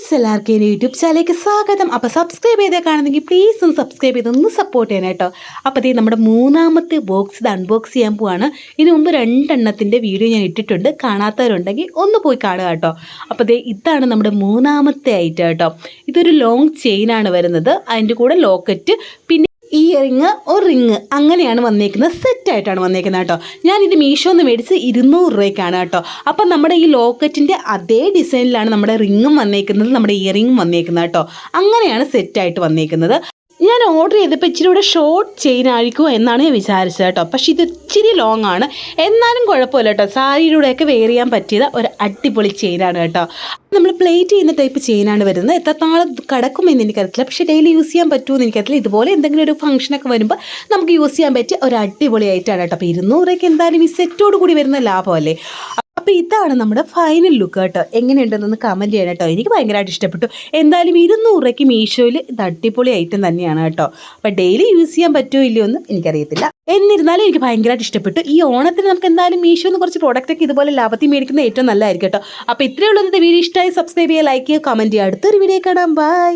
Friends, എല്ലാവർക്കും എൻ്റെ YouTube ചാനലിലേക്ക് സ്വാഗതം. അപ്പോൾ സബ്സ്ക്രൈബ് ചെയ്തേ കാണുന്നെങ്കിൽ പ്ലീസ് ഒന്ന് സബ്സ്ക്രൈബ് ചെയ്തൊന്ന് സപ്പോർട്ട് ചെയ്യണം കേട്ടോ. അപ്പോൾ ഇത് നമ്മുടെ മൂന്നാമത്തെ ബോക്സ് ഇത് അൺബോക്സ് ചെയ്യാൻ പോവാണ്. ഇതിനു മുമ്പ് 2 എണ്ണത്തിൻ്റെ വീഡിയോ ഞാൻ ഇട്ടിട്ടുണ്ട്. കാണാത്തവരുണ്ടെങ്കിൽ ഒന്ന് പോയി കാണുക കേട്ടോ. അപ്പോൾ ഇതാണ് നമ്മുടെ മൂന്നാമത്തെ ഐറ്റം കേട്ടോ. ഇതൊരു ലോങ് ചെയിനാണ് വരുന്നത്. അതിൻ്റെ കൂടെ ലോക്കറ്റ്, പിന്നെ ഇയറിങ് ഒരു റിങ് അങ്ങനെയാണ് വന്നേക്കുന്നത്. സെറ്റായിട്ടാണ് വന്നേക്കുന്നത് കേട്ടോ. ഞാനിത് മീഷോന്ന് മേടിച്ച് 200 രൂപയ്ക്കാണ് കേട്ടോ. അപ്പം നമ്മുടെ ഈ ലോക്കറ്റിൻ്റെ അതേ ഡിസൈനിലാണ് നമ്മുടെ റിങ്ങും വന്നേക്കുന്നത്, നമ്മുടെ ഇയറിങ്ങും വന്നേക്കുന്നത് കേട്ടോ. അങ്ങനെയാണ് സെറ്റായിട്ട് വന്നേക്കുന്നത്. ഞാൻ ഓർഡർ ചെയ്തപ്പോൾ ഇച്ചിരി കൂടെ ഷോർട്ട് ചെയിൻ ആയിരിക്കുമോ എന്നാണ് ഞാൻ വിചാരിച്ചത് കേട്ടോ. പക്ഷേ ഇത് ഇച്ചിരി ലോങ് ആണ്, എന്നാലും കുഴപ്പമില്ല കേട്ടോ. സാരിയിലൂടെയൊക്കെ വെയർ ചെയ്യാൻ പറ്റിയത് ഒരു അടിപൊളി ചെയിനാണ് കേട്ടോ. നമ്മൾ പ്ലേറ്റ് ചെയ്യുന്ന ടൈപ്പ് ചെയിനാണ് വരുന്നത്. എത്രത്തോളം കിടക്കുമെന്ന് എനിക്കറിയില്ല, പക്ഷേ ഡെയിലി യൂസ് ചെയ്യാൻ പറ്റുമെന്ന് എനിക്കറിയില്ല. ഇതുപോലെ എന്തെങ്കിലും ഒരു ഫംഗ്ഷനൊക്കെ വരുമ്പോൾ നമുക്ക് യൂസ് ചെയ്യാൻ പറ്റിയ ഒരു അടിപൊളി ആയിട്ടാണ് കേട്ടോ. അപ്പോൾ 200 രൂപയ്ക്ക് എന്തായാലും ഈ സെറ്റോട് കൂടി വരുന്ന ലാഭമല്ലേ. അപ്പോൾ ഇതാണ് നമ്മുടെ ഫൈനൽ ലുക്ക് കേട്ടോ. എങ്ങനെയുണ്ടെന്നൊന്ന് കമൻറ്റ് ചെയ്യണം കേട്ടോ. എനിക്ക് ഭയങ്കരമായിട്ട് ഇഷ്ടപ്പെട്ടു. എന്തായാലും 200 രൂപയ്ക്ക് മീഷോയിൽ ഇത് അടിപൊളി ഐറ്റം തന്നെയാണ് കേട്ടോ. അപ്പോൾ ഡെയിലി യൂസ് ചെയ്യാൻ പറ്റുമോ ഇല്ലയോ എന്ന് എനിക്കറിയത്തില്ല. എന്നിരുന്നാലും എനിക്ക് ഭയങ്കരമായിട്ട് ഇഷ്ടപ്പെട്ടു. ഈ ഓണത്തിന് നമുക്ക് എന്തായാലും മീഷോന്ന് കുറച്ച് പ്രോഡക്റ്റൊക്കെ ഇതുപോലെ ലാഭത്തിൽ മേടിക്കുന്നത് ഏറ്റവും നല്ലതായിരിക്കും കേട്ടോ. അപ്പോൾ ഇത്രയേ ഉള്ളൂ. ഇന്നത്തെ വീഡിയോ ഇഷ്ടമായി സബ്സ്ക്രൈബ് ചെയ്യുക, ലൈക്ക് ചെയ്യുക, കമൻറ്റ് ചെയ്യുക. അടുത്തൊരു വീഡിയോ കാണാം. ബൈ.